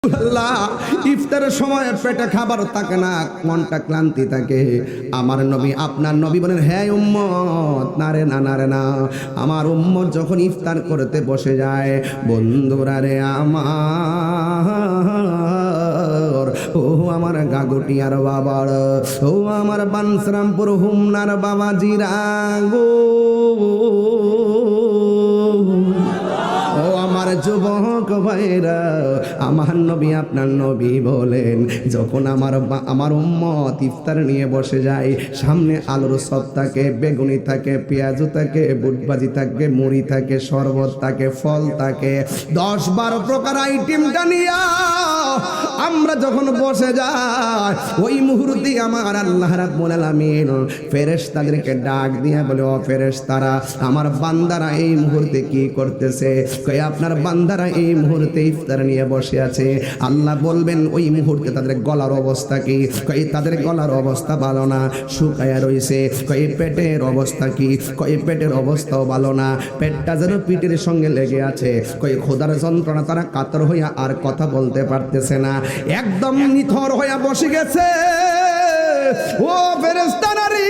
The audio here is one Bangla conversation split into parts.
আল্লাহ ইফতারের সময় পেটে খাবার থাকে না, মনটা ক্লান্তি থাকে। আমার নবী আপনার নবী বলেন, হ্যাঁ উম্মত, না রে না, না রে না। আমার উম্মত যখন ইফতার করতে বসে যায়, বন্ধুরা রে আমার, ও আমার গাগুটিয়ার বাবার, ও আমার বানসরামপুর হুমনার বাবাজিরা গো, ও আমার যুবক ভাইরা, আমার নবী আপনার নবী বলেন, যখন আমার উম্মত ইফতার নিয়ে বসে যায়, সামনে আলুর চপ থাকে, বেগুনি থাকে, পেঁয়াজু থাকে, বুটবাজি থাকে, মুড়ি থাকে, শরবত থাকে, ফল থাকে, 10-12 প্রকার আইটেমটা নিয়ে আমরা যখন বসে যাই, ওই মুহূর্তে আমার আল্লাহ রাব্বুল আলামিন ফেরেশতাদেরকে ডাক দিয়ে বলে, ও ফেরেশতারা, আমার বান্দারা এই মুহূর্তে কি করতেছে? কই আপনার বান্দারা এই মুহূর্তে ইফতার নিয়ে বসে আছে। আল্লাহ বলবেন ওই মুহূর্তে তাদের গলার অবস্থা কি? কই তাদের গলার অবস্থা ভালো না, শুকায়া রইছে। কই পেটের অবস্থা কি? কই পেটের অবস্থাও ভালো না, পেটটা যেন পিঠের সঙ্গে লেগে আছে। কই খোদার যন্ত্রণা, তারা কাতর হইয়া আর কথা বলতে পারতেছে না, একদম নিথর হইয়া বসে গেছে। ও ফেরেশতারা রে,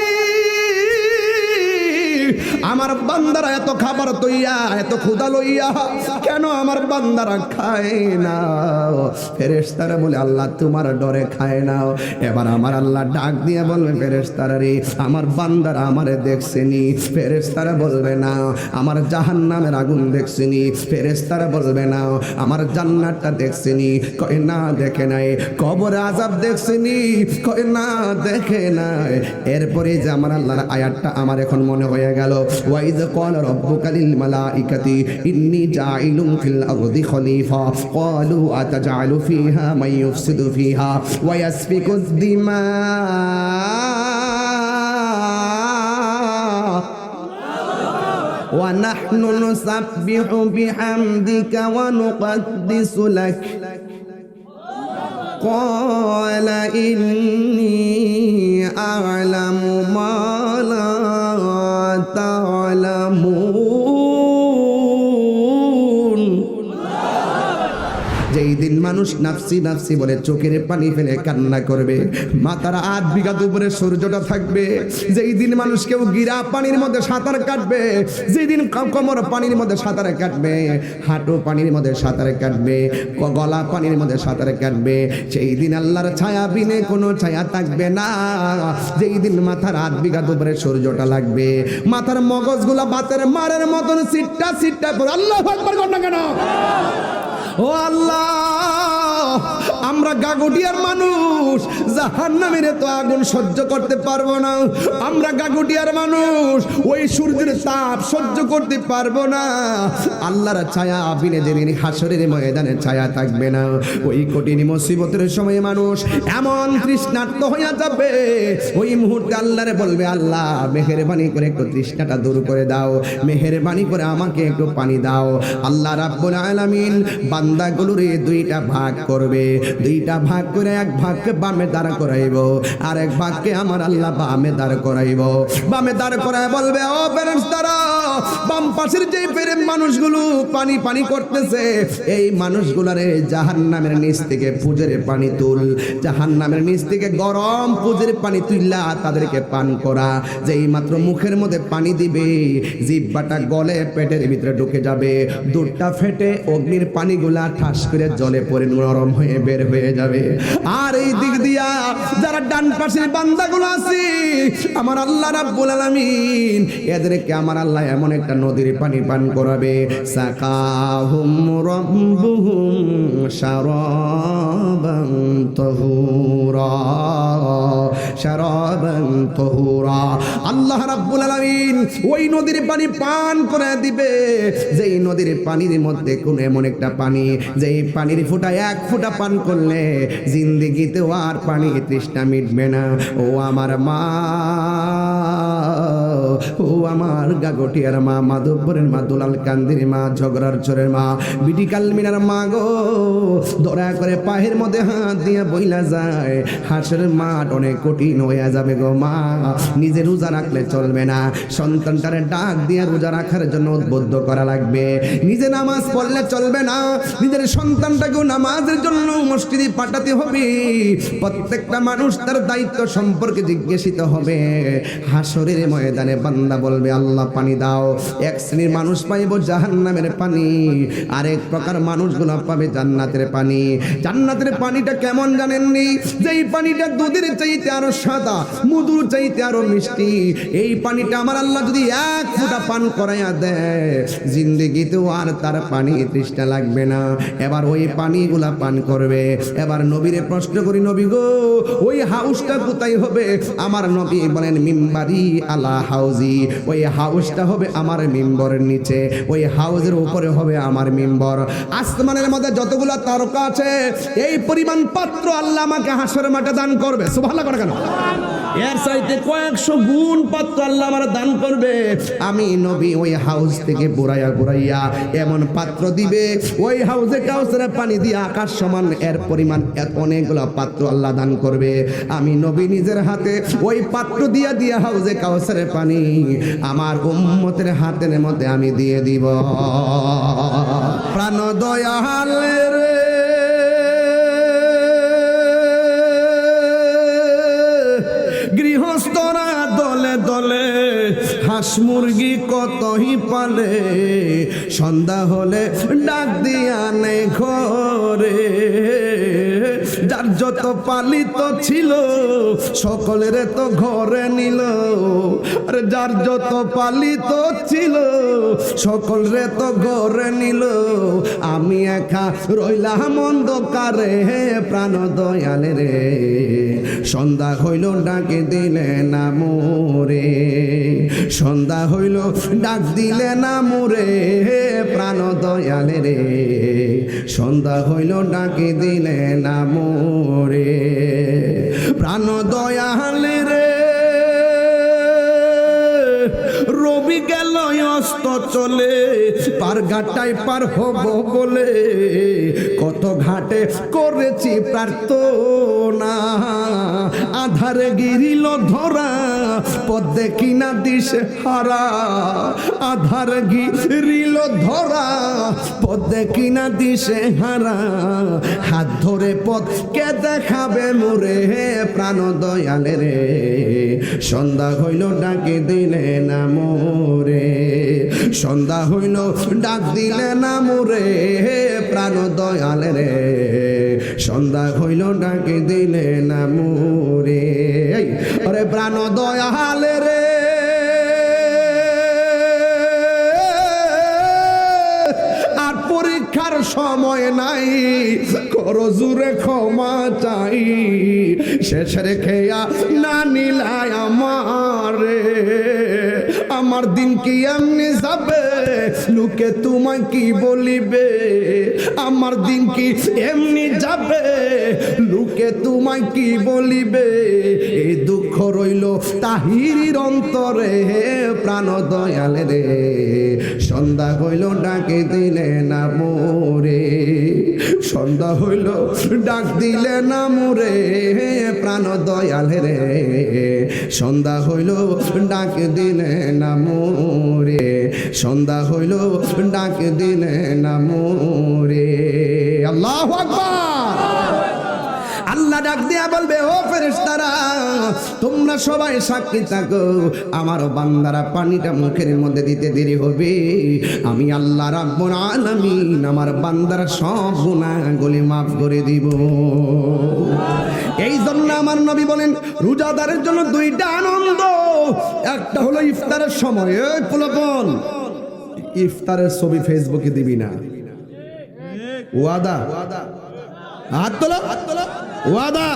আমার বান্দারা এত খাবার তৈয়া, এত ক্ষুধা লইয়া কেন আমার বান্দারা খায় না? ফেরেশতারা বলে, আল্লাহ তোমার ডরে খায় না। এবার আমার আল্লাহ ডাক দিয়ে বলবে, ফেরেশতারা রে, আমার বান্দারা আমারে দেখছেনি? ফেরেশতারা বলবে না। আমার জাহান্নামের আগুন দেখছেনি? ফেরেশতারা বলবে না। আমার জান্নাতটা দেখছেনি? কয় না, দেখে নাই। কবর আযাব দেখছেনি? কয় না, দেখে নাই। এরপরে যে আমার আল্লাহর আয়াতটা আমার এখন মনে হয়ে গেল, وَإِذْ قَالَ رَبُّكَ لِلْمَلَائِكَةِ إِنِّي جَاعِلٌ فِي الْأَرْضِ خَلِيفَةً قَالُوا أَتَجْعَلُ فِيهَا مَن يُفْسِدُ فِيهَا وَيَسْفِكُ الدِّمَاءَ وَنَحْنُ نُسَبِّحُ بِحَمْدِكَ وَنُقَدِّسُ لَكَ قَالَ إِنِّي أَعْلَمُ مَا لَا تعلمون। যেই দিন মানুষ নাফসি নাফসি বলে চোখের পানি ফেলে কান্না করবে, মাথার 8 বিঘা উপরে সূর্যটা থাকবে, যেই দিন মানুষ কেউ গিরা পানির মধ্যে সাঁতার কাটবে, যেই দিন কোমর পানির মধ্যে সাঁতার কাটবে, হাঁটু পানির মধ্যে সাঁতার কাটবে, গলা পানির মধ্যে সাঁতার কাটবে, সেই দিন আল্লাহর ছায়া বিনে কোনো ছায়া থাকবে না। যেই দিন মাথার 8 বিঘা উপরে সূর্যটা লাগবে, মাথার মগজগুলা বাতের মারের মতন সিটটা সিটটা করে আল্লাহু আকবার কর না কেন? ও আল্লাহ, আমরা গাগুটিয়ার মানুষ, জাহান্নামের তো আগুন সহ্য করতে পারবো না। আমরা গাগুটিয়ার মানুষ, ওই সূর্যের তাপ সহ্য করতে পারবো না। আল্লাহর ছায়া বিনে যেদিন হাসরের ময়দানে ছায়া থাকবে না, ওই কঠিন মুসিবতের সময় মানুষ এমন তৃষ্ণার্ত হয়ে যাবে, ওই মুহূর্তে আল্লাহরে বলবে, আল্লাহ মেহেরবানি করে একটু তৃষ্ণাটা দূর করে দাও, মেহেরবানি করে আমাকে একটু পানি দাও। আল্লাহ রাব্বুল আলামিন বান্দাগুলোরে 2টা ভাগ করবে, 2টা ভাগ করে এক ভাগকে বামে দাঁড় করাইব, আর এক ভাগকে আমার আল্লাহ বামে দাঁড় করাইব। বামে দাঁড় করায় বলবে, ও ফেরেশতারা, বাম পাশের যে প্রেম মানুষগুলো পানি পানি করতেছে, এই মানুষগুলারে জাহান্নামের নিচ থেকে পুজের পানি তুল, জাহান্নামের নিচ থেকে গরম পুজের পানি তুইলা তাদেরকে পান করা। যেই মাত্র মুখের মধ্যে পানি দিবে, জিহ্বাটা গলে পেটের ভিতরে ঢুকে যাবে, দুধটা ফেটে অগ্নির পানিগুলা ঠাস করে জলে পড়ে নরম হয়ে বের হয়ে যাবে। আর এই দিক দিয়া যারা ডান পাশের বান্দাগুলো আছে, আমার আল্লাহ রাব্বুল আলামিন এদেরকে আমার আল্লাহ এমন একটা নদীর পানি পান করাবে, সাকাহুম রাব্বুহুম শারাবান তাহুরা, শারাবান তাহুরা। আল্লাহ রাব্বুল আলামিন ওই নদীর পানি পান করে দিবে, যেই নদীর পানির মধ্যে কোন এমন একটা পানি, যেই পানির ফোঁটা 1 ফোঁটা পান করলে জিন্দেগিতেও আর পানি তৃষ্ণা মিটবে না। ও আমার মা, ও আমার গাগটিয়ার মা, মাধবপুরের মা, দুলাল কান্দির মা, ঝগড়ার চরের মা, বিটি কালমিনার মা গো, দয়া করে পায়ের মধ্যে হাত দিয়ে বইলা যায়, হাসের মাঠ অনেক কঠিন কঠিন হয়ে যাবে গো মা, নিজে রোজা রাখলে চলবে না, সন্তানটারে ডাক দিয়ে রোজা রাখার জন্য উদ্বুদ্ধ করা লাগবে। নিজে নামাজ পড়লে চলবে না, নিজের সন্তানটাকেও নামাজের জন্য মসজিদে পাঠাতে হবে। প্রত্যেকটা মানুষ তার দায়িত্ব সম্পর্কে জিজ্ঞাসিত হবে। হাসরের ময়দানে বান্দা বলবে আল্লাহ পানি দাও। এক শ্রেণীর মানুষ পাইব জাহান্নামের পানি, আরেক প্রকার মানুষগুলো পাবে জান্নাতের পানি। জান্নাতের পানিটা কেমন জানেননি? যেই পানিটা দুধের চাইতে আরো সাদা, মধুর চাইতে আরো মিষ্টি। এই পানিটা আমার আল্লাহ যদি এক ফোঁটা পান করাইয়া দেয়, জিন্দেগিতেও আর তার পানি তৃষ্ণা লাগবে না। এবার ওই পানিগুলা পান করবে। এবার নবীরে প্রশ্ন করি, নবী গো ওই হাউসটা কোথায় হবে? আমার নবী বলেন মিম্বারি আলা হাউজি, ওই হাউসটা হবে আমার মিম্বরের নিচে, ওই হাউজের উপরে হবে আমার মিম্বর। আসমানের মধ্যে যতগুলা তারকা আছে এই পরিমাণ পাত্র আল্লাহ আমাকে হাসরের মাঠে দান করবে। সুবহানাল্লাহ করে কেন? এর চাইতে কয়েকশো গুণ পাত্র আল্লাহ আমার দান করবে। আমি নবী ওই হাউস থেকে বুড়াইয়া এমন পাত্র দিবে, ওই হাউসে কাউসারের পানি দিয়ে আকাশ সমান এর পরিমাণ অনেকগুলো পাত্র আল্লাহ দান করবে। আমি নবী নিজের হাতে ওই পাত্র দিয়া হাউসে কাউসারের পানি আমার উম্মতের হাতের মধ্যে আমি দিয়ে দিব। প্রাণ দয়াল রে গৃহস্থরা দলে দলে হাঁস মুরগি কতই পালে, সন্ধ্যা হলে ডাক দিয়া নেই ঘরে। যার যত পালিত ছিল সকলের তো ঘরে নিল, আরে যার যত পালিত ছিল সকলের তো ঘরে নিল। আমি একা রইলাম অন্ধকারে, প্রাণ দয়াল রে সন্ধ্যা হইল ডাকে দিলে না মোরে, সন্ধ্যা হইল ডাক দিলে না মোরে, প্রাণ দয়াল রে সন্ধ্যা হইল ডাকে দিলে না মোরে, প্রাণ দয়াল রে। রবি গেল অস্ত চলে, পার ঘাটায় পার হব বলে কত ঘাটে করেছি প্রার্থনা। আধারে গিরিল ধরা পথ দেখি না দিশে হারা, আধারে গিরিল ধরা পথ দেখি না দিশে হারা। হাত ধরে পথ কে দেখাবে মোরে, প্রাণ দয়াল রে সন্ধ্যা হইল ডাকে দিলে না মোরে, সন্ধ্যা হইল ডাক দিলে না মোরে, প্রাণ দয়াল রে সন্ধ্যা হইল ডাকে দিলে না মোরে। আরে প্রাণ দয়াল রে আর পরীক্ষার সময় নাই, করো জুড়ে ক্ষমা চাই। শেষ রেখেয়া না নিলায় আমারে, আমার দিন কি এমনি যাবে লোকে তোমায় কি বলিবে, আমার দিন কি এমনি যাবে লোকে তোমায় কি বলিবে। এই দুঃখ রইল তাহিরির অন্তরে, প্রাণ দয়াল রে সন্ধ্যা হইল ডাকে দিলে না মোরে, সন্ধ্যা হইল ডাক দিলে না মোরে, প্রাণ দয়াল রে সন্ধ্যা হইল ডাক দিলে না মোরে, সন্ধ্যা হইল ডাক দিলে না মোরে। আল্লাহু আকবার। আল্লাহ ডাক দিয়া বলবে ও ফেরেশতারা তোমরা সবাই সাক্ষী থাকো, আমার বান্দারা পানিটা মুখের মধ্যে দিতে দেরি হবে, আমি আল্লাহ রাব্বুল আলামিন আমার বান্দার সব গুনাহগুলি মাফ করে দিব। এই জন্য আমার নবী বলেন রোজাদারের জন্য দুইটা আনন্দ, একটা হলো ইফতারের সময়। এই পোলাপন ইফতারের ছবি ফেসবুকে দিবি না, ওয়াদা, হাত তোলো, ওয়াদা।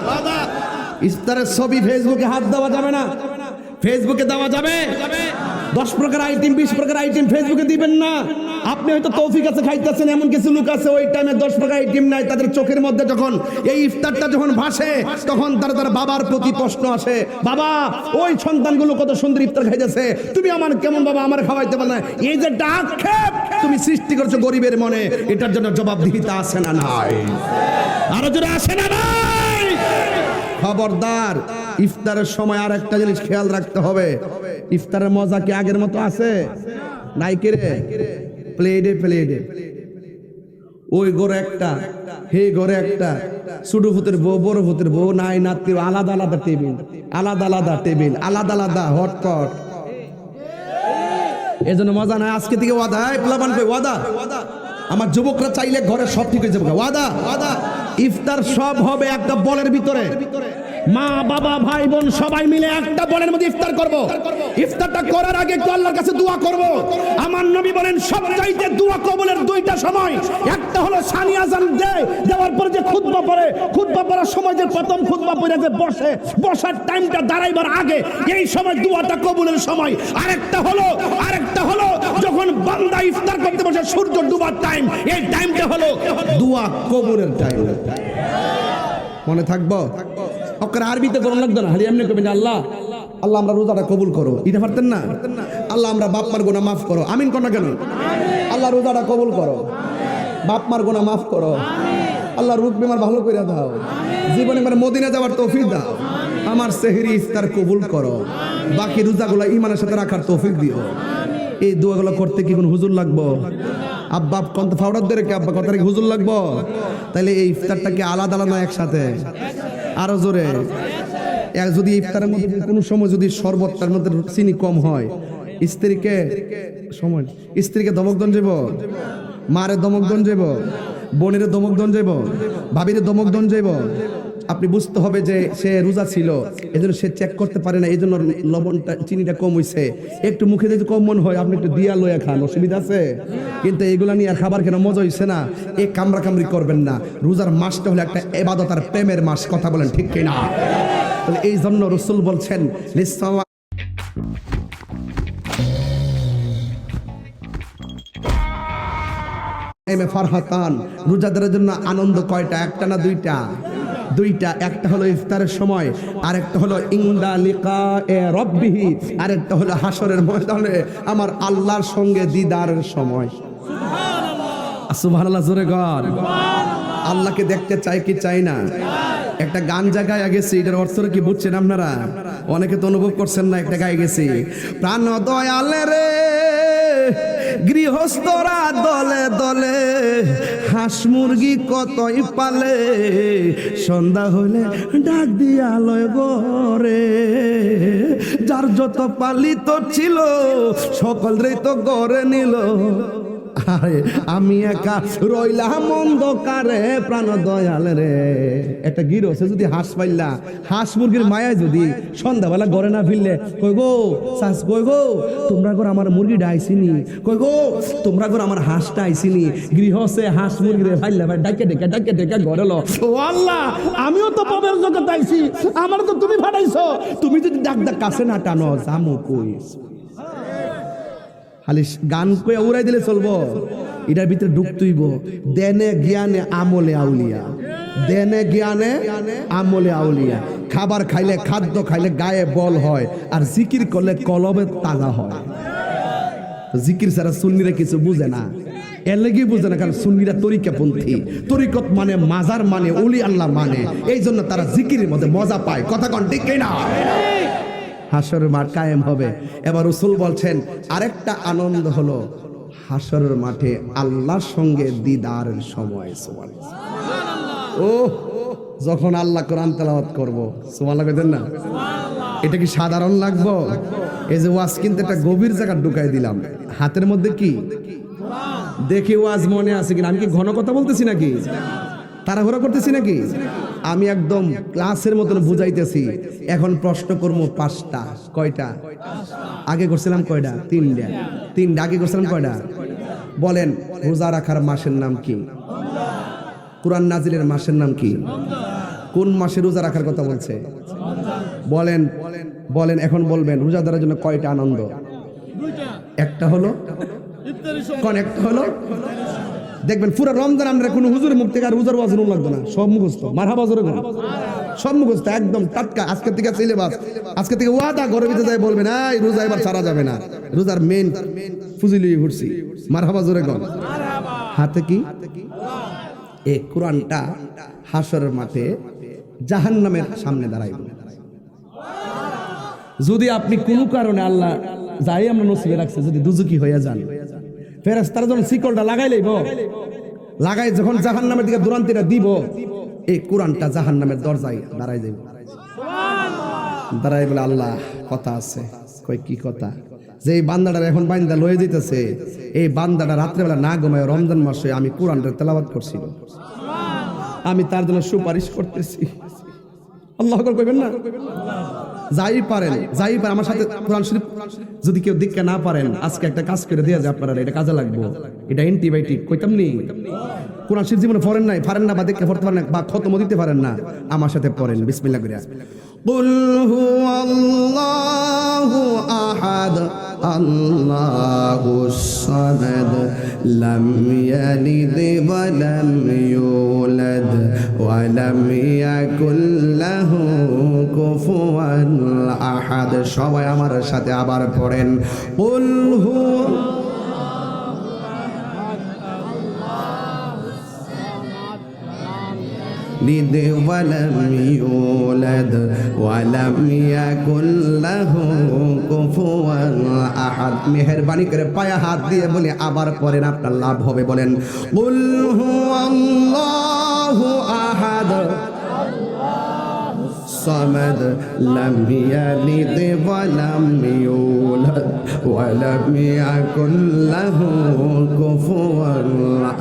ইফতারের ছবি ফেসবুকে হাত দেওয়া যাবে না, ফেসবুকে দেওয়া যাবে 10 প্রকার আইটেম 20 প্রকার আইটেম ফেসবুকে দিবেন না। আপনি হয়তো তৌফিক আছে খাইতেছেন, এমন কিছু লোক আছে ওই টাইমে 10 প্রকার আইটেম নাই, তাদের চোখের মধ্যে যখন এই ইফতারটা যখন ভাসে তখন তার বাবার প্রতি প্রশ্ন আসে, বাবা ওই সন্তানগুলো কত সুন্দর ইফতার খাইতেছে, তুমি আমার কেমন বাবা আমার খাওয়াইতে পারো না। এই যে আক্ষেপ তুমি সৃষ্টি করছো গরিবের মনে, এটার জন্য জবাবদিহিতা আছে না নাই? আরো জোরে আসে না নাই? খবরদার, ইফতারের সময় আর একটা জিনিস খেয়াল রাখতে হবে, ইফতারের মজা কি আগের মতো আছে? নাই কি রে? প্লেটে প্লেটে ওই ঘরে একটা, হে ঘরে একটা, ছোট ভূতের বউ, বড় ভূতের বউ, নাই নাতি, আলাদা আলাদা টেবিল, আলাদা আলাদা টেবিল, আলাদা আলাদা হটপট। এই জন্য মজা নাই। আজকে থেকে ওয়াদা, প্লাবান কই ওয়াদা, আমার যুবকরা চাইলে ঘরে সব ঠিক হয়ে যাবে। ওয়াদা, ইফতার সব হবে একটা বলের ভিতরে, মা বাবা ভাই বোন সবাই মিলে একটা বলের মধ্যে ইফতার করব। ইফতারটা করার আগে একটু আল্লাহর কাছে দোয়া করব। আমার নবী বলেন সবচাইতে দোয়া কবুলের দুইটা সময়, একটা হলো সানি আযান দেওয়ার পরে যে খুতবা পড়ে, খুতবা পড়ার সময় যে প্রথম খুতবা পড়ে যে বসার টাইমটা দাঁড়াইবার আগে, এই সময় দোয়াটা কবুলের সময়। আরেকটা হলো যখন বান্দা ইফতার করতে বসে সূর্য ডুবার টাইম, এই টাইমটা হলো দোয়া কবুলের টাইম। মনে থাকবো? ওকে আরবিতে করুন লাগতো না, হালি এমনি কবেন আল্লাহ আল্লাহ আমরা রোজাটা কবুল করো, এটা পারতেন না? আল্লাহ আমরা বাপ মার গুনাহ মাফ করো, আমিন কর না কেন? আল্লাহ রোজাটা কবুল করো, বাপ মার গুনাহ মাফ করো, আল্লাহ রোগ বিমার ভালো করে দাও, জীবনে মানে মদিনা যাওয়ার তৌফিক দাও, আমার সেহরি ইফতার কবুল করো, বাকি রোজাগুলো ইমানের সাথে রাখার তৌফিক দিও। এই দোয়াগুলো করতে কি কোন হুজুর লাগবো? আব্বা কত ফাউডার ধরে কি আব্বা কথা কি হুজুর লাগবো? তাইলে এই ইফতারটাকে আলাদা আলাদা একসাথে, আরো জোরে। যদি ইফতারের মধ্যে কোনো সময় যদি শরবতটার মধ্যে চিনি কম হয়, স্ত্রীকে ধমক দন যাব, মারে ধমক দন যাব, বোনের ধমক দন যাব, ভাবির ধমক দন যাব। আপনি বুঝতে হবে যে সে রোজা ছিল, এজন্য সে চেক করতে পারে না, এই জন্য লবণটা চিনিটা কম হইছে। একটু মুখে যদি কম মন হয়, আপনি একটু দিয়া লইয়া খান, অসুবিধা আছে? কিন্তু এগুলা নিয়ে আর খাবার কেন মজা হইছে না, এ কামড়া কামড়ি করবেন না। রোজার মাসটা হলো একটা ইবাদত আর প্রেমের মাস, কথা বলেন ঠিক কিনা? এই জন্য রাসূল বলছেন ফারহাতান, রোজাদারের জন্য আনন্দ কয়টা? একটা না দুইটা? দুইটা। একটা হলো ইফতারের সময়, আর একটা হলো ইনদা লিকায়ে রাব্বিহি, আর একটা হলো হাসরের ময়দানে আমার আল্লাহর সঙ্গে দিদারের সময়। সুবহানাল্লাহ, সুবহানাল্লাহ জোরে গর। আল্লাহকে দেখতে চাই কি চাই না? একটা গান জায়গায় গেছি, এটার অর্থ কি বুঝছেন আপনারা? অনেকে তো অনুভব করছেন না। একটা গায়ে গেছি, প্রাণ দয়ালে রে গৃহস্থরা দলে দলে হাঁস মুরগি কতই পালে, সন্ধ্যা হলে ডাক দিয়া লয় ঘরে, যার যত পালিত ছিল সকলরেই তো গড়ে নিল, আরে আমি একা রইলাম অন্ধকারে প্রাণ দয়াল রে। একটা গিরছে যদি হাঁস পাইলা, হাঁস মুরগির মায়ায় যদি সন্ধ্যাবেলা ঘরে না ফিরলে, কই গো শাস, কই গো তোমরা ঘর আমার মুরগিটা আইসিনি, কই গো তোমরা ঘর আমার হাঁসটা আইসিনি। গৃহসে হাঁস মুরগিরে ফাইলা ভাই ডাকে ডেকে ডাকে ডেকে ঘরে লো, ও আল্লাহ আমিও তো পাবের জগৎ আইছি, আমার তো তুমি ফাটাইছো, তুমি যদি ডাক ডাক কাছে না টানো জামু কই। খালি গান কয়ে উড়াই দিলে চলবো? এটার ভিতরে ঢুকতেইব দেনে জ্ঞানে আমলে আউলিয়া, দেনে জ্ঞানে আমলে আউলিয়া। খাবার খাইলে, খাদ্য খাইলে গায়ে বল হয়, আর জিকির করলে কলবে তাজা হয়। জিকির ছাড়া সুন্নিরা কিছু বুঝে না, এর লেগে বুঝে না, কারণ সুন্নিরা তরিকাপন্থী। তরিকত মানে মাজার মানে ওলি আল্লাহ মানে, এই জন্য তারা জিকিরের মধ্যে মজা পায়। কথা কন ঠিক কিনা? হাসরের মাঠ কায়েম হবে। এবার রাসূল বলছেন আরেকটা আনন্দ হলো হাসরের মাঠে আল্লাহর সঙ্গে দিদারের সময়। সুবহানাল্লাহ। ও যখন আল্লাহ কোরআন তেলাওয়াত করব, সুবহানাল্লাহ কইতেন না? এটা কি সাধারণ লাগবো? এই যে ওয়াজ কিন্তু একটা গভীর জায়গা ঢুকাই দিলাম। হাতের মধ্যে কি দেখি ওয়াজ মনে আছে কিনা? আমি কি ঘন কথা বলতেছি নাকি? তাড়াহুড়া করতেছি নাকি? আমি একদম ক্লাসের মতন বুঝাইতেছি। এখন প্রশ্ন করবো 5টা। কয়টা? আগে করছিলাম কয়টা? 3টা। 3টা আগে করছিলাম কয়টা? বলেন রোজা রাখার মাসের নাম কি? কুরআন নাজিলের মাসের নাম কি? কোন মাসে রোজা রাখার কথা বলছে? বলেন বলেন, এখন বলবেন রোজাদারের জন্য কয়টা আনন্দ? একটা হলো কোন? একটা হলো দেখবেন পুরো রমজান আমরা কোনো হুজুরের মুখ থেকে আর রোজার ওয়াজ শুনুন লাগতো না, সব মুখস্থ। মারহাবা জোরে বলেন, সব মুখস্থ একদম টাটকা। আজকে থেকে সিলেবাস, আজকে থেকে ওয়াদা ঘরের ভিতরে যাই বলবেন এই রোজা এবার ছাড়া যাবে না, রোজার মেইন ফুজিলি ঘুরছি। মারহাবা জোরে বলেন। হাতে কি? এই কোরআনটা হাসরের মাঠে জাহান্নামের সামনে দাঁড়াইব। যদি আপনি কোনো কারণে আল্লাহ যাই আমরা নসিবে রাখছে যদি দুজকি হইয়া যান, ফেরেশতারা যখন শিকলটা লাগাই লইব, লাগাই যখন জাহান্নামের দিকে দুরান্তিটা দিব, এই কোরআনটা জাহান্নামের দরজায় দাঁড়াই যাইব। দাঁড়াই বলে আল্লাহ কথা আছে। কই কি কথা? যে এই বান্দাটা এখন বান্দা লয়ে যেতেছে, এই বান্দাটা রাত্রেবেলা না ঘুমায় রমজান মাসে আমি কোরআনটা তেলাওয়াত করছিল, আমি তার জন্য সুপারিশ করতেছি। আল্লাহ আকবার কইবেন না? যাই পারেন আমার সাথে কোরআন শরীফ যদি কেউ দীক্ষা না পারেন, আজকে একটা কাজ করে দেয়া যায় আপনারা, এটা কাজে লাগবে, এটা অ্যান্টিবায়োটিক। কইতাম নি কোরআন শরীফ জীবনে পড়েন না বা দীক্ষা পড়তে পারেন না বা খতমও দিতে পারেন না, আমার সাথে পড়েন বিসমিল্লাহ করে। কুল হুয়াল্লাহু আহাদ আল্লাহুস সামাদ লাম ইয়ালিদ ওয়া লাম ইউলাদ ওয়া লাম ইয়াকুল লাহু কুফুয়ান আহাদ। সবাই আমার সাথে আবার পড়েন, কুল হু লিদ ওয়া লাম ইউলাদ ওয়া লাম ইয়াকুল লাহু কুফুয়ান আহাদ। মেহেরবানি করে পায়ে হাত দিয়ে বলে আবার পড়েন, আপনার লাভ হবে। বলেন কুল হুয়াল্লাহু আহাদ সামাদ লাম ইয়ালিদ ওয়া লাম ইউলাদ ওয়া লাম ইয়াকুল লাহু কুফুয়ান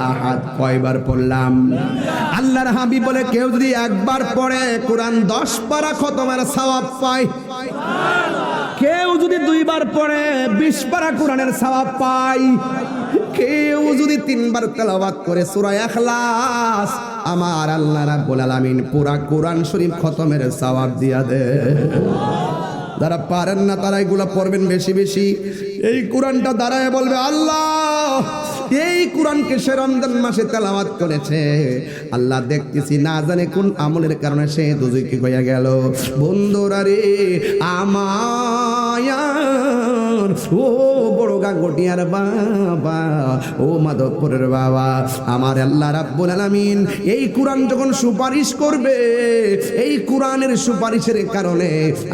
আহাদ। কয়বার পড়লাম? আল্লাহর হাবিব বলে কেউ যদি একবার পড়ে কোরআন 10 পারা খতমের সওয়াব পায়, কেউ যদি 2 বার পড়ে 20 পারা কোরআনের সওয়াব পায়, কেউ যদি 3 বার তেলাওয়াত করে সূরা ইখলাস, আমার আল্লাহ রাব্বুল আলামিন পুরা কোরআন শরীফ খতমের সওয়াব দিয়া দেয়। যারা পারেন না তারা এগুলো পড়বেন বেশি বেশি। এই কোরআনটা দাঁড়ায় বলবে আল্লাহ, এই কোরআনকে সে রমজান মাসে তেলাওয়াত করেছে, আল্লাহ দেখতেছি না জানে কোন আমলের কারণে সে দুজকি হয়ে গেল। বন্ধুরা রে আমার, ও বড় গাঙ্গটিয়ার বাবা, ও মাধবপুরের বাবা, আমার আল্লাহ রাব্বুল আলামিন এই কোরআন যখন সুপারিশ করবে, এই কোরআনের সুপারিশের কারণে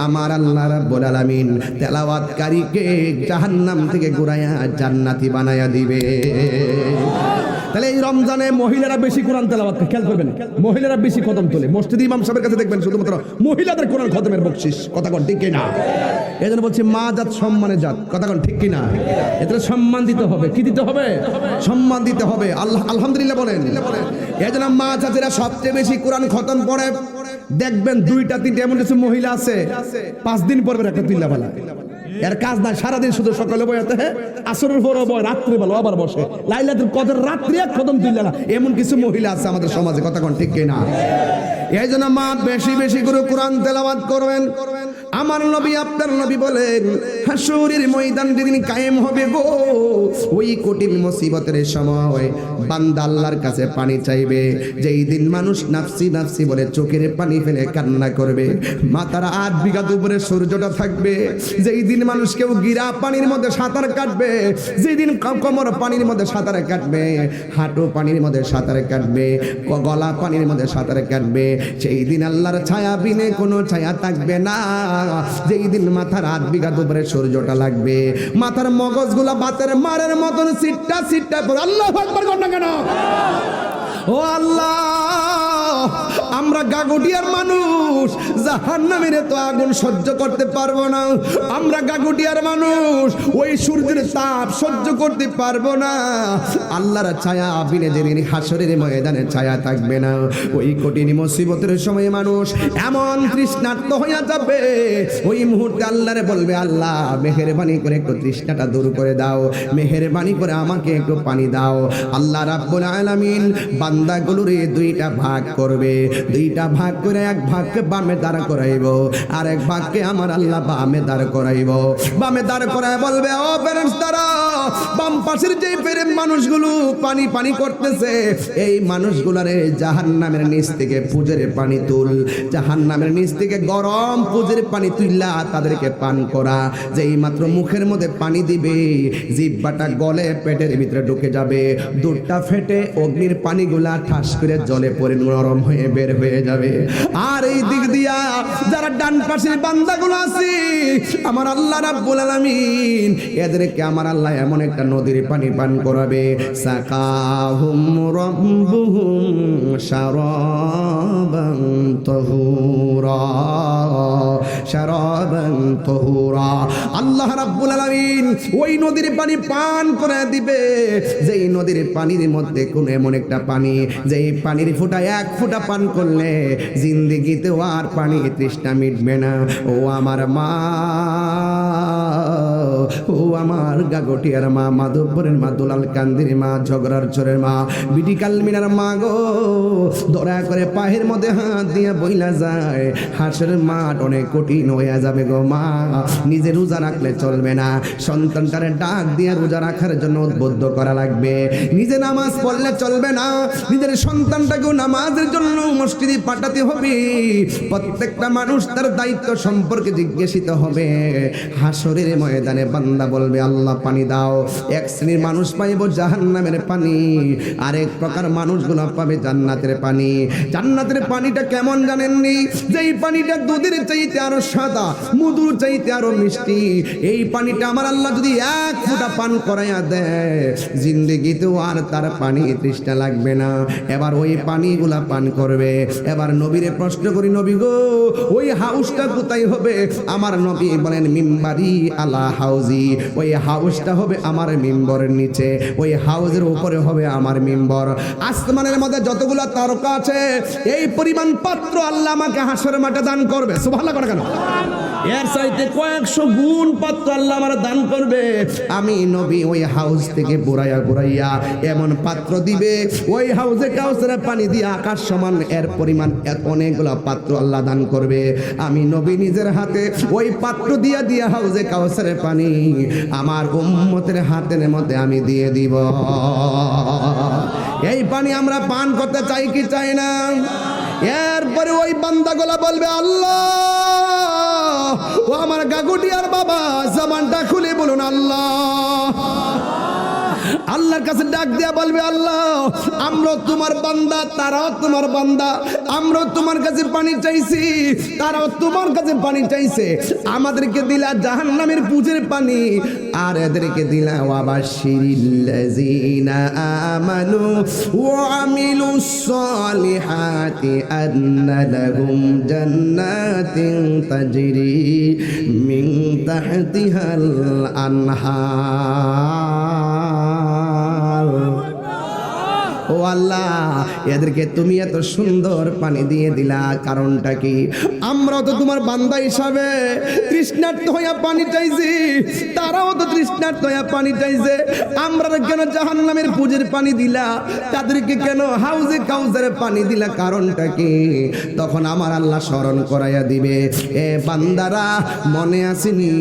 আমার আল্লাহ রাব্বুল আলামিন তেলাওয়াতকারীকে জাহান্নাম থেকে ঘুরাইয়া জান্নাতি বানায়া দিবে। তাহলে এই রমজানে মহিলারা বেশি কোরআন তেলাওয়াত করে, খেয়াল করবেন, মহিলারা বেশি খতম তোলে। মসজিদ ইমাম সাহেবের কাছে দেখবেন শুধুমাত্র মহিলাদের কোরআন খতমের বকশিশ। কথা কোন ঠিক কিনা? এই জন্য বলছি মা জাত সম্মানের জাত। কথা কোন ঠিক কিনা? এতে সম্মান দিতে হবে। কি দিতে হবে? সম্মান দিতে হবে। আল্লাহ আলহামদুলিল্লাহ বলেন। এই জন্য মা জাতিরা সবচেয়ে বেশি কোরআন খতম পড়ে। দেখবেন 2টা 3টা এমন কিছু মহিলা আছে 5 দিন পর একটা তিল্লা বালা, এর কাজ না, সারাদিন শুধু সকালে বয়াতে, আসরের পরও বয়, রাত্রে বেলা আবার বসে, লাইলাতুল কদর রাত্রে খতম দিল্লা না, এমন কিছু মহিলা আছে আমাদের সমাজে। কথা কোন ঠিক কিনা? এই জন্য মা বেশি বেশি করে কোরআন তেলাওয়াত করবেন। আমার নবী আপনার নবী বলেন হাসরের ময়দান যেদিন কায়েম হবে গো, ওই কঠিন মুসিবতের সময় বান্দা আল্লাহর কাছে পানি চাইবে, যেই দিন মানুষ নাফসি নাফসি বলে চোখের পানি ফেলে কান্না করবে, মাথার 8 বিঘা উপরে সূর্যটা থাকবে, যেই দিন মানুষ কেউ গিরা পানির মধ্যে সাঁতার কাটবে, যেই দিন কোমর পানির মধ্যে সাঁতার কাটবে, হাঁটু পানির মধ্যে সাঁতার কাটবে, গলা পানির মধ্যে সাঁতার কাটবে, সেই দিন আল্লাহর ছায়া বিনে কোনো ছায়া থাকবে না। যেই দিন মাথার 8 বিঘা উপরে সূর্যটা লাগবে, মাথার মগজগুলা বাতের মারের মতন সিটটা সিটটা করে আল্লাহু আকবার কর না কেন? ও আল্লাহ, আমরা গাগুটিয়ার মানুষ, জাহান্নামের তো আগুন সহ্য করতে পারবো না। আমরা গাগুটিয়ার মানুষ, ওই সূর্যের তাপ সহ্য করতে পারবো না। আল্লাহর ছায়া বিনে যেদিন হাসরের ময়দানে ছায়া থাকবে না, ওই কঠিন মুসিবতের সময় মানুষ এমন তৃষ্ণার্ত হয়ে যাবে, ওই মুহূর্তে আল্লাহরে বলবে আল্লাহ মেহেরবানি করে একটু তৃষ্ণাটা দূর করে দাও, মেহেরবানি করে আমাকে একটু পানি দাও। আল্লাহ রাব্বুল আলামিন বান্দাগুলোরে 2টা ভাগ করবে, 2টা ভাগ করে এক ভাগকে বামে দাঁড় করাইব, আর এক ভাগকে আমার আল্লাহ বামে দাঁড় করাইব। বামে দাঁড় করায় বলবে ও ফেরেশতারা, বাম পাশের যে প্রেম মানুষগুলো পানি পানি করতেছে, এই মানুষগুলারে জাহান্নামের নিচ থেকে পুজের পানি তুল, জাহান্নামের নিচ থেকে গরম পুজের পানি তুইলা তাদেরকে পান করা। যেই মাত্র মুখের মধ্যে পানি দিবে, জিহ্বাটা গলে পেটের ভিতরে ঢুকে যাবে, দুধটা ফেটে অগ্নির পানিগুলা ঠাস করে জলে পড়ে নরম হয়ে বের হয়ে যাবে। আর এই দিক দিয়া যারা ডান পাশের বান্দাগুলো আছে, আমার আল্লাহ রাব্বুল আলামিন এদেরকে আমার আল্লাহ এমন একটা নদীর পানি পান করাবে, সাকাহুম রাব্বুহুম শারাবান তাহুরা, শারাবান তাহুরা। আল্লাহ রাব্বুল আলামিন ওই নদীর পানি পান করে দিবে, যেই নদীর পানির মধ্যে কোন এমন একটা পানি, যেই পানির ফোঁটা এক ফোঁটা পান করলে জিন্দেগিতে আর পানি তৃষ্ণা মিটবে না। ও আমার মা, ও আমার গাগটিয়ার মা, মাধবপুরের মা, দুলাল কান্দির মা, ঝগড়ার চরের মা, বিটি কালমিনার মা গো, দয়া করে পায়ের মধ্যে হাত দিয়ে বইলা যায়, হাঁসের মাঠ অনেক কঠিন হয়ে যাবে গো মা। নিজে রোজা রাখলে চলবে না, সন্তানটারে ডাক দিয়ে রোজা রাখার জন্য উদ্বুদ্ধ করা লাগবে। নিজে নামাজ পড়লে চলবে না, নিজের সন্তানটাকেও নামাজের জন্য মসজিদে পাঠাতে হবে। প্রত্যেকটা মানুষ তার দায়িত্ব সম্পর্কে জিজ্ঞাসিত হবে। হাসরের ময়দানে বান্দা বলবে আল্লাহ পানি দাও। এক শ্রেণীর মানুষ পাইব জাহান্নামের পানি, আরেক প্রকার মানুষগুলো পাবে জান্নাতের পানি। জান্নাতের পানিটা কেমন জানেননি? যেই পানিটা দুধের চাইতে আরো সাদা, মধুর চাইতে আরো মিষ্টি। এই পানিটা আমার আল্লাহ যদি এক ফোঁটা পান করাইয়া দেয়, জিন্দেগিতেও আর তার পানি তৃষ্ণা লাগবে না। এবার ওই পানিগুলা পান করবে। এবার নবীরে প্রশ্ন করি, নবী গো ওই হাউসটা কোথায় হবে? আমার নবী বলেন মিম্বারি আলা হাউজি, ওই হাউসটা হবে আমার মিম্বরের নিচে, ওই হাউজের উপরে হবে আমার মিম্বর। আসমানের মধ্যে যতগুলা তারকা আছে এই পরিমাণ পাত্র আল্লাহ আমাকে হাসরের মাঠে দান করবে। সুবহানাল্লাহ করে কেন? এর চাইতে কয়েকশো গুণ পাত্র আল্লাহ আমার দান করবে। আমি নবী ওই হাউস থেকে বুড়াইয়া এমন পাত্র দিবে, ওই হাউসে কাউসারে পানি দিয়ে আকাশ সমান এর পরিমাণ অনেকগুলা পাত্র আল্লাহ দান করবে। আমি নবী নিজের হাতে ওই পাত্র দিয়া হাউসে কাউসারের পানি আমার উম্মতের হাতের মধ্যে আমি দিয়ে দিব। এই পানি আমরা পান করতে চাই কি চাই না? এরপরে ওই বান্দাগুলা বলবে আল্লাহ, ও আমার গাগুটিয়ার বাবা, জবানটা খুলে বলুন আল্লাহ। আল্লাহর কাছে ডাক দিয়া বলবে আল্লাহ আমরা তোমার বান্দা, তারাও তোমার বান্দা, আমরা তোমার কাছে পানি চাইছি, তারাও তোমার কাছে পানি চাইছে। আমাদেরকে দিলা জাহান্নামের পুজের পানি, আর এদেরকে দিলা ওয়াবাশশিরিল্লাযিনা আমানু ওয়া আমিলুস সালিহাতি আন্না লাহুম জান্নাতিন তাজরি মিন তাহতিহাল আনহার। ও আল্লাহ, এদেরকে তুমি এত সুন্দর পানি দিয়ে দিলা, কারণটা কি? আমরা তো তোমার বান্দা হিসাবে তৃষ্ণার্ত হইয়া পানি চাইছি, তারাও তো তৃষ্ণার্ত হইয়া পানি চাইছে। আমরা কেন জাহান্নামের পুজের পানি দিলা, তাদেরকে কেন হাউজে কাউসারে পানি দিলা, কারণটা কি? তখন আমার আল্লাহ স্মরণ করাইয়া দিবে, এ বান্দারা মনে আসেনি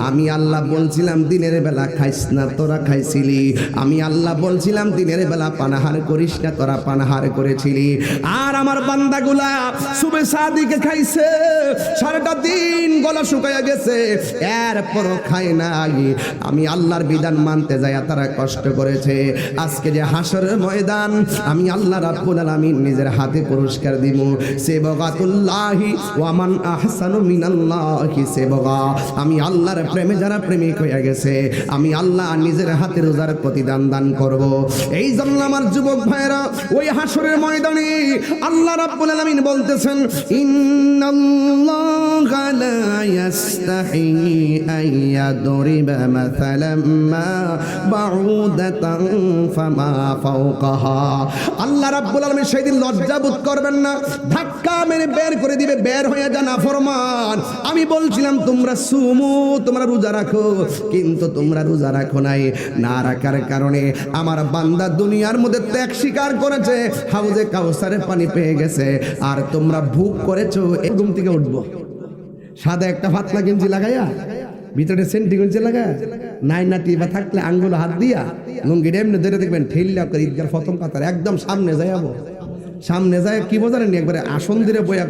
আমি আল্লাহ বলছিলাম দিনের বেলা খাইস না, তোরা খাইছিলি। আমি আল্লাহ বলছিলাম দিনের বেলা পানাহার করিস না, তোরা পানাহার করেছিলি। আর আমার বান্দাগুলা সুবে সাদিকে খাইছে, সারাটা দিন গলা শুকাইয়া গেছে, এরপরও খায় নাই। আমি আল্লাহর বিধান মানতে যাইয়া তারা কষ্ট করেছে। আজকে যে হাসরের ময়দান, আমি আল্লাহ রাব্বুল আলামিন নিজের হাতে পুরস্কার দিব। সেবগাতুল্লাহি ওয়া মান আহসানু মিনাল্লাহি সেবগা। আমি আল্লাহর প্রেমে যারা প্রেমিক হয়ে গেছে, আমি আল্লাহ নিজের হাতে রোজার প্রতিদান দান করব। এই জন্য আমার যুবক ভাইরা, ওই হাসরের ময়দানে আল্লাহ রাব্বুল আলামিন বলতেছেন ইন্নাল্লাহা লা ইয়াস্তাহি আইয়াদরিবা মাসালাম মা বাউদাতান ফামা ফাওকাহা। আল্লাহ রাব্বুল আলামিন সেদিন লজ্জা বোধ করবেন না, ধাক্কা মেরে বের করে দিবে, বের হয়ে যা নাফরমান। আমি বলছিলাম তোমরা সুমু, তোমরা রোজা রাখো, কিন্তু তোমরা রোজা রাখো নাই। না রাখার কারণে আমার বান্দা দুনিয়ার মধ্যে ত্যাগ স্বীকার করেছে, হাউজে কাউসারের পানি পেয়ে গেছে, আর তোমরা ভুক করেছো। এই ঘুম থেকে উঠবো, সাদা একটা ফাতলা গেঞ্জি লাগাইয়া ভিতরে সেন্টি গেঞ্জি লাগায় নাই নাতি বা থাকলে আঙ্গুল হাত দিয়া লুঙ্গিটা এমনি ধরে দেখবেন ঠেল্লা করে ঈদগার প্রথম কাতার একদম সামনে যাইয়াবো। সামনে যায় কি বোঝারেন, একবারে আসন ধরে বইয়া